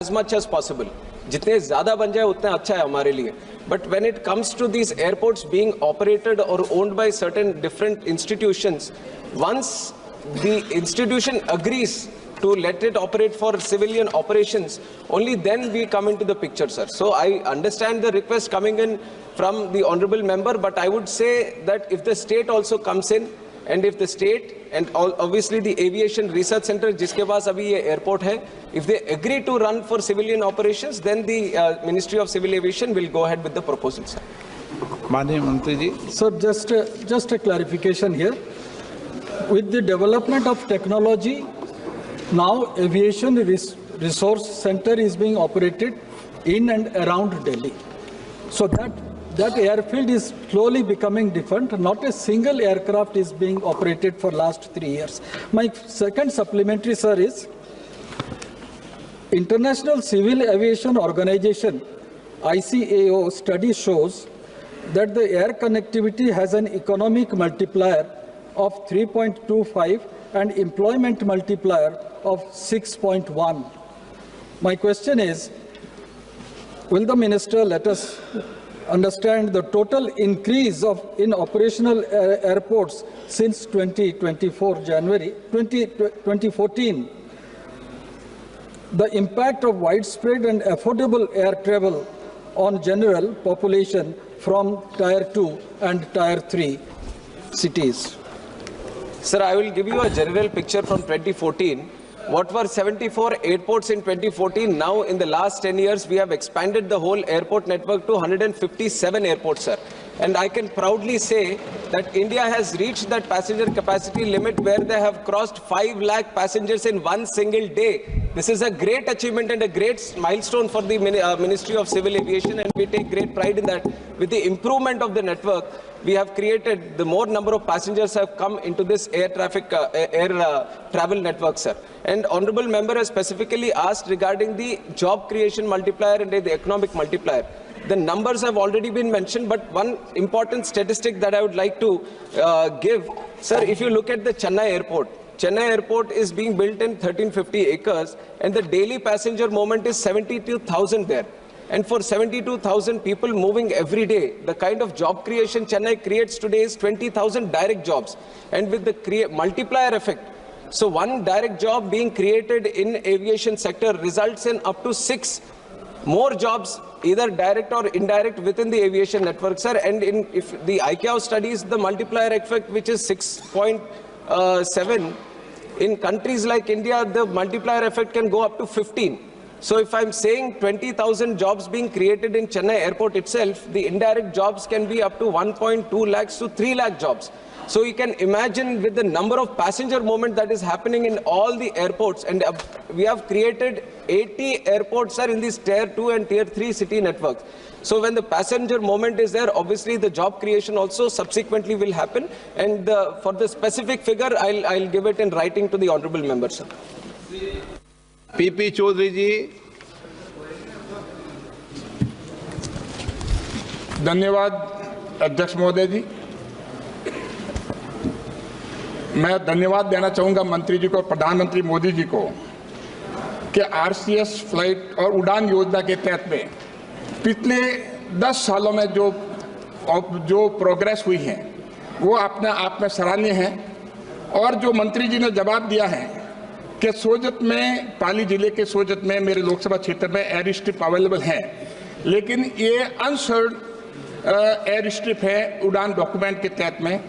as much as possible. जितने ज़्यादा बन जाए उतना अच्छा है हमारे लिए. But when it comes to these airports being operated or owned by certain different institutions, once the institution agrees to let it operate for civilian operations, only then we come into the picture, sir. So I understand the request coming in from the honorable member, but I would say that if the state also comes in, and if the state and obviously the aviation research center जिसके पास अभी ये airport है, if they agree to run for civilian operations, then the Ministry of Civil Aviation will go ahead with the proposal, sir. माननीय मंत्री जी. Sir, just a clarification here. With the development of technology, now aviation resource center is being operated in and around Delhi. So that airfield is slowly becoming different. Not a single aircraft is being operated for last 3 years. My second supplementary, sir, is International Civil Aviation Organization, ICAO study shows that the air connectivity has an economic multiplier of 3.25 and employment multiplier of 6.1. My question is, will the minister let us understand the total increase in operational airports since 2014, the impact of widespread and affordable air travel on general population from Tier 2 and Tier 3 cities? Sir, I will give you a general picture from 2014. What were 74 airports in 2014, now in the last 10 years, we have expanded the whole airport network to 157 airports, sir. And I can proudly say that India has reached that passenger capacity limit where they have crossed 5 lakh passengers in one single day. This is a great achievement and a great milestone for the Ministry of Civil Aviation, and we take great pride in that. With the improvement of the network, we have created, the more number of passengers have come into this air travel network, sir. And honorable member has specifically asked regarding the job creation multiplier and the economic multiplier. The numbers have already been mentioned, but one important statistic that I would like to give, sir, if you look at the Chennai airport is being built in 1350 acres, and the daily passenger movement is 72,000 there. And for 72,000 people moving every day, the kind of job creation Chennai creates today is 20,000 direct jobs. And with the multiplier effect, so one direct job being created in aviation sector results in up to 6 more jobs, either direct or indirect, within the aviation network, sir. And if the ICAO studies the multiplier effect, which is 6.7, in countries like India, the multiplier effect can go up to 15. So if I'm saying 20,000 jobs being created in Chennai airport itself, the indirect jobs can be up to 1.2 lakhs to 3 lakh jobs. So you can imagine with the number of passenger movement that is happening in all the airports, and we have created 80 airports, sir, in these Tier 2 and Tier 3 city networks. So when the passenger movement is there, obviously the job creation also subsequently will happen. And for the specific figure, I'll give it in writing to the honorable member, sir. PP Chaudhary जी. धन्यवाद अध्यक्ष महोदय जी. मैं धन्यवाद देना चाहूँगा मंत्री जी को, प्रधानमंत्री मोदी जी को, कि RCS फ्लाइट और उड़ान योजना के तहत में पिछले 10 सालों में जो प्रोग्रेस हुई है वो अपने आप में सराहनीय है. और जो मंत्री जी ने जवाब दिया है कि सोजत में, पाली जिले के सोजत में, मेरे लोकसभा क्षेत्र में एयर स्ट्रिप अवेलेबल है, लेकिन ये अनसर्ड एयर स्ट्रिप है उड़ान डॉक्यूमेंट के तहत में,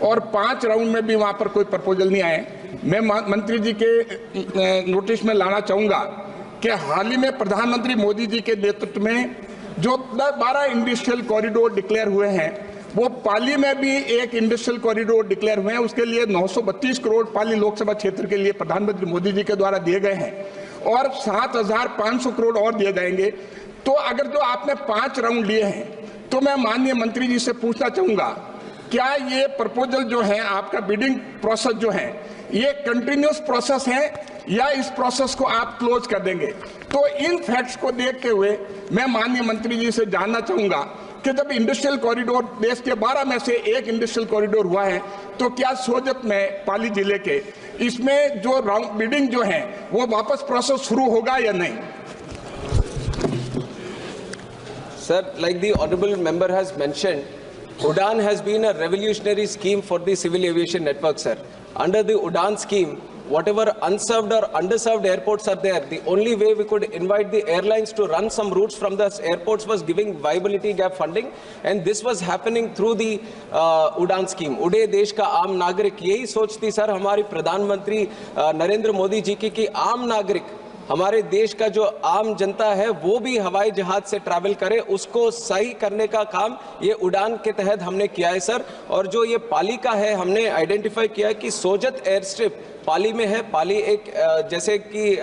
और 5 राउंड में भी वहाँ पर कोई प्रपोजल नहीं आए. मैं मंत्री जी के नोटिस में लाना चाहूँगा कि हाल ही में प्रधानमंत्री मोदी जी के नेतृत्व में जो 12 इंडस्ट्रियल कॉरिडोर डिक्लेयर हुए हैं, वो पाली में भी एक इंडस्ट्रियल कॉरिडोर डिक्लेयर हुए हैं. उसके लिए 932 करोड़ पाली लोकसभा क्षेत्र के लिए प्रधानमंत्री मोदी जी के द्वारा दिए गए हैं, और 7,500 करोड़ और दिए जाएंगे. तो अगर जो आपने 5 राउंड लिए हैं, तो मैं माननीय मंत्री जी से पूछना चाहूँगा, क्या ये प्रपोजल जो है, आपका बिडिंग प्रोसेस जो है, ये कंटिन्यूस प्रोसेस है या इस प्रोसेस को आप क्लोज कर देंगे? तो इन फैक्ट्स को देखते हुए मैं माननीय मंत्री जी से जानना चाहूँगा कि जब इंडस्ट्रियल कॉरिडोर देश के 12 में से एक इंडस्ट्रियल कॉरिडोर हुआ है, तो क्या सोजत में, पाली जिले के, इसमें जो बिडिंग जो है वो वापस प्रोसेस शुरू होगा या नहीं? Sir, like the honorable member has mentioned, UDAN has been a revolutionary scheme for the civil aviation network, sir. Under the UDAN scheme, whatever unserved or underserved airports are there, the only way we could invite the airlines to run some routes from the airports was giving viability gap funding, and this was happening through the UDAN scheme. उड़े देश का आम नागरिक, यही सोच थी sir हमारी प्रधानमंत्री नरेंद्र मोदी जी की कि आम नागरिक, हमारे देश का जो आम जनता है वो भी हवाई जहाज से ट्रैवल करे, उसको सही करने का काम ये उड़ान के तहत हमने किया है सर। और जो ये पाली का है, हमने आइडेंटिफाई किया है कि सोजत एयर स्ट्रिप पाली में है। पाली एक जैसे कि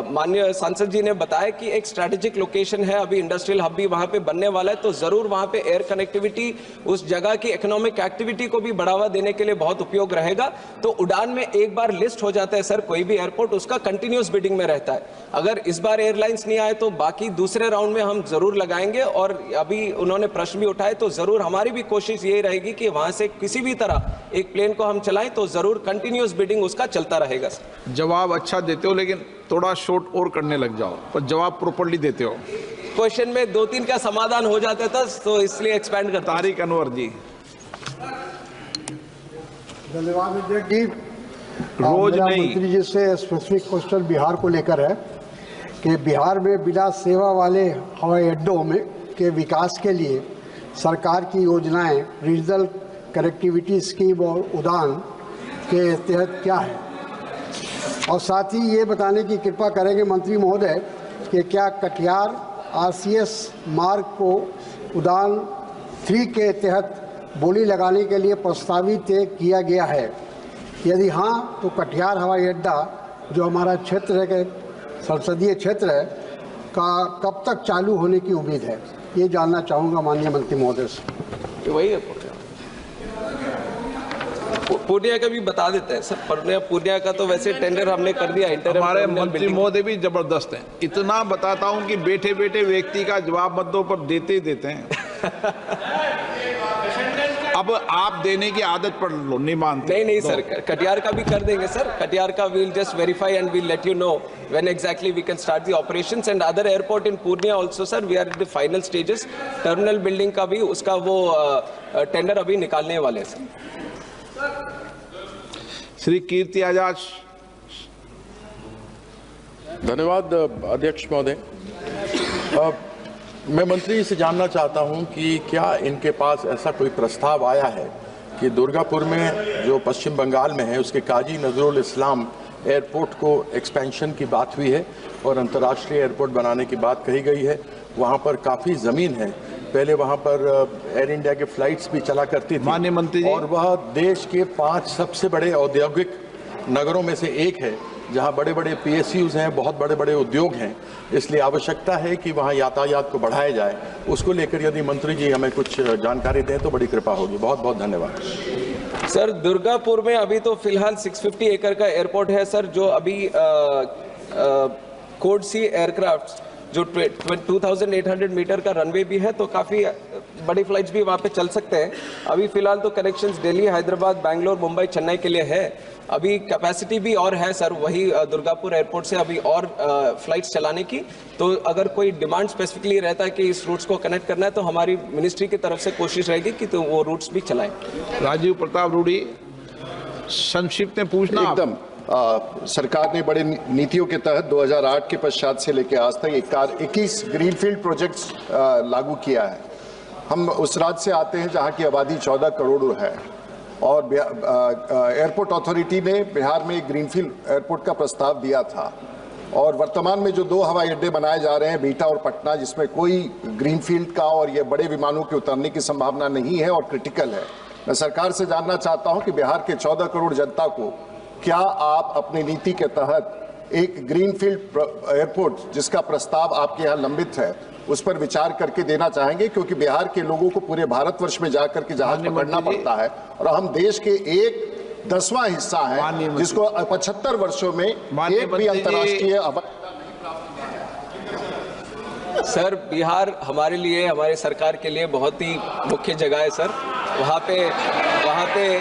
माननीय सांसद जी ने बताया कि एक स्ट्रैटेजिक लोकेशन है, अभी इंडस्ट्रियल हब भी वहाँ पे बनने वाला है, तो ज़रूर वहाँ पे एयर कनेक्टिविटी उस जगह की इकोनॉमिक एक्टिविटी को भी बढ़ावा देने के लिए बहुत उपयोग रहेगा। तो उड़ान में एक बार लिस्ट हो जाता है सर कोई भी एयरपोर्ट, उसका कंटिन्यूस बिडिंग में रहता है। अगर इस बार एयरलाइंस नहीं आए तो बाकी दूसरे राउंड में हम ज़रूर लगाएंगे। और अभी उन्होंने प्रश्न भी उठाए, तो ज़रूर हमारी भी कोशिश यही रहेगी कि वहाँ से किसी भी तरह एक प्लेन को हम चलाएं, तो ज़रूर कंटिन्यूस बिडिंग उसका चलता रहेगा सर। जवाब अच्छा देते हो, लेकिन थोड़ा शॉर्ट और करने लग जाओ, पर जवाब प्रॉपर्ली देते हो। क्वेश्चन में 2-3 का समाधान हो जाता था, तो इसलिए एक्सपेंड करता हूं। तारिक अनवर जी। धन्यवाद अध्यक्ष जी। रोज मेरा नहीं। मंत्री जी से स्पेसिफिक क्वेश्चन बिहार को लेकर है कि बिहार में बिना सेवा वाले हवाई अड्डों में के विकास के लिए सरकार की योजनाएं रीजनल कनेक्टिविटी स्कीम और उड़ान के तहत क्या है, और साथ ही ये बताने की कृपा करेंगे मंत्री महोदय कि क्या कटिहार आरसीएस मार्ग को उड़ान 3 के तहत बोली लगाने के लिए प्रस्तावित किया गया है? यदि हाँ, तो कटिहार हवाई अड्डा जो हमारा क्षेत्र है, संसदीय क्षेत्र है, का कब तक चालू होने की उम्मीद है, ये जानना चाहूँगा माननीय मंत्री महोदय से। वही है पूर्णिया का भी बता देते हैं सर। पूर्णिया का तो वैसे टेंडर हमने कर दिया। हमारे मंत्री महोदय भी जबरदस्त हैं। इतना बताता हूं कि बैठे बैठे व्यक्ति का जवाब मत दो, पर देते ही देते हैं। अब आप देने की आदत पड़ लो, नहीं मानते। नहीं सर, कटिहार का भी कर देंगे सर। कटिहार का we'll just verify and we'll let you know when exactly we can start the operations. And other airport in Purnia also sir, we are in the final stages. Terminal building का भी उसका वो tender अभी निकालने वाले हैं sir. Shri Kirti Azad. धन्यवाद अध्यक्ष महोदय। मैं मंत्री से जानना चाहता हूं कि क्या इनके पास ऐसा कोई प्रस्ताव आया है कि दुर्गापुर में जो पश्चिम बंगाल में है उसके काजी नजरुल इस्लाम एयरपोर्ट को एक्सपेंशन की बात हुई है और अंतर्राष्ट्रीय एयरपोर्ट बनाने की बात कही गई है। वहां पर काफ़ी ज़मीन है, पहले वहां पर एयर इंडिया के फ्लाइट्स भी चला करती थी माननीय मंत्री जी। और वह देश के 5 सबसे बड़े औद्योगिक नगरों में से एक है जहां बड़े बड़े PSUs हैं, बहुत बड़े बड़े उद्योग हैं। इसलिए आवश्यकता है कि वहां यातायात को बढ़ाया जाए। उसको लेकर यदि मंत्री जी हमें कुछ जानकारी दें तो बड़ी कृपा होगी। बहुत बहुत धन्यवाद सर। दुर्गापुर में अभी तो फिलहाल 650 एकड़ का एयरपोर्ट है सर, जो अभी कोड सी एयरक्राफ्ट जो 2800 मीटर का रनवे भी है, तो काफ़ी बड़ी फ्लाइट्स भी वहाँ पे चल सकते हैं। अभी फिलहाल तो कनेक्शंस दिल्ली, हैदराबाद, बैंगलोर, मुंबई, चेन्नई के लिए है। अभी कैपेसिटी भी और है सर वही दुर्गापुर एयरपोर्ट से अभी और फ्लाइट्स चलाने की। तो अगर कोई डिमांड स्पेसिफिकली रहता है कि इस रूट्स को कनेक्ट करना है, तो हमारी मिनिस्ट्री की तरफ से कोशिश रहेगी कि तो वो रूट्स भी चलाएं। राजीव प्रताप रूडी, संक्षिप्त में पूछना। एकदम सरकार ने बड़े नीतियों के तहत 2008 के पश्चात से लेकर आज तक 21 ग्रीनफील्ड प्रोजेक्ट्स लागू किया है। हम उस राज्य से आते हैं जहां की आबादी 14 करोड़ है और एयरपोर्ट अथॉरिटी ने बिहार में एक ग्रीनफील्ड एयरपोर्ट का प्रस्ताव दिया था और वर्तमान में जो 2 हवाई अड्डे बनाए जा रहे हैं, बीटा और पटना, जिसमें कोई ग्रीनफील्ड का और ये बड़े विमानों के उतरने की संभावना नहीं है और क्रिटिकल है। मैं सरकार से जानना चाहता हूं कि बिहार के 14 करोड़ जनता को क्या आप अपनी नीति के तहत एक ग्रीनफील्ड एयरपोर्ट जिसका प्रस्ताव आपके यहाँ लंबित है उस पर विचार करके देना चाहेंगे, क्योंकि बिहार के लोगों को पूरे भारतवर्ष में जाकर के जहाज पकड़ना पड़ता है और हम देश के 1/10वां हिस्सा है जिसको 75 वर्षों में एक भी अंतर्राष्ट्रीय। सर बिहार हमारे लिए, हमारे सरकार के लिए बहुत ही मुख्य जगह है सर। वहाँ पे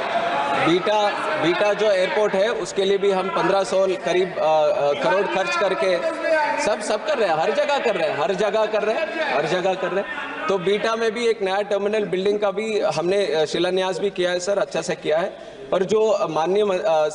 बीटा जो एयरपोर्ट है उसके लिए भी हम 1500 करीब करोड़ खर्च करके सब कर रहे हैं, हर जगह कर रहे हैं, हर जगह कर रहे हैं, हर जगह कर रहे हैं। तो बीटा में भी एक नया टर्मिनल बिल्डिंग का भी हमने शिलान्यास भी किया है सर, अच्छा से किया है। पर जो माननीय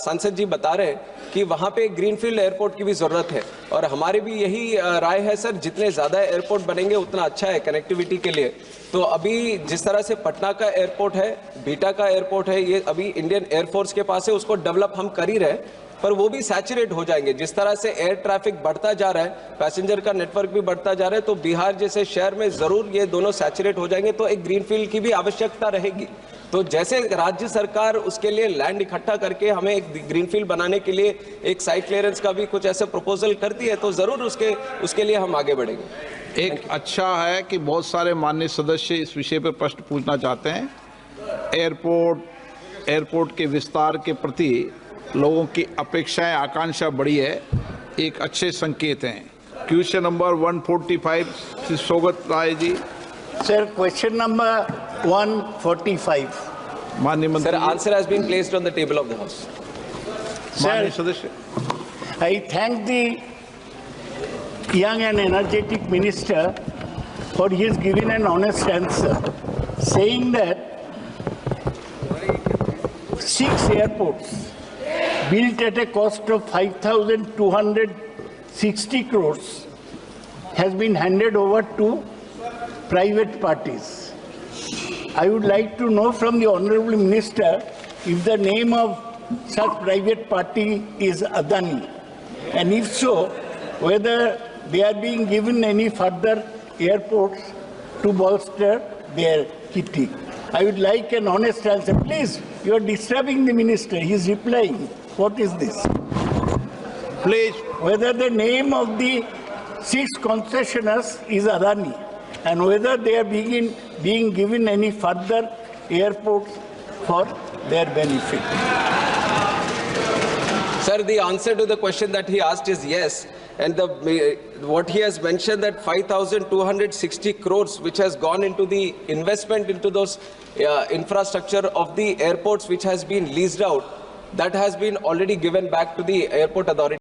सांसद जी बता रहे हैं कि वहां पे ग्रीनफील्ड एयरपोर्ट की भी जरूरत है, और हमारी भी यही राय है सर, जितने ज्यादा एयरपोर्ट बनेंगे उतना अच्छा है कनेक्टिविटी के लिए। तो अभी जिस तरह से पटना का एयरपोर्ट है, बीटा का एयरपोर्ट है, ये अभी इंडियन एयरफोर्स के पास है, उसको डेवलप हम कर ही रहे हैं, पर वो भी सैचुरेट हो जाएंगे। जिस तरह से एयर ट्रैफिक बढ़ता जा रहा है, पैसेंजर का नेटवर्क भी बढ़ता जा रहा है, तो बिहार जैसे शहर में जरूर ये दोनों सैचुरेट हो जाएंगे, तो एक ग्रीनफील्ड की भी आवश्यकता रहेगी। तो जैसे राज्य सरकार उसके लिए लैंड इकट्ठा करके हमें एक ग्रीनफील्ड बनाने के लिए एक साइट क्लियरेंस का भी कुछ ऐसे प्रपोजल करती है, तो जरूर उसके लिए हम आगे बढ़ेंगे। एक अच्छा है कि बहुत सारे माननीय सदस्य इस विषय पर प्रश्न पूछना चाहते हैं। एयरपोर्ट के विस्तार के प्रति लोगों की अपेक्षाएं, आकांक्षा बढ़ी है, एक अच्छे संकेत हैं। Question number 145 Shri Sougata Roy ji. Sir, question number 145। माननीय मंत्री। Sir, answer has been placed on the table of the house. माननीय सदस्य। I thank the young and energetic minister for his giving an honest answer, saying that 6 airports built at a cost of 5,260 crores has been handed over to private parties. I would like to know from the Honorable Minister if the name of such private party is Adani, and if so, whether they are being given any further airports to bolster their kitty. I would like an honest answer. Please, you are disturbing the minister. He is replying. What is this? Please. Whether the name of the 6 concessionaires is Adani, and whether they are being given any further airports for their benefit. Sir, the answer to the question that he asked is yes. And what he has mentioned, that 5,260 crores which has gone into the investment into those infrastructure of the airports which has been leased out, that has been already given back to the airport authority.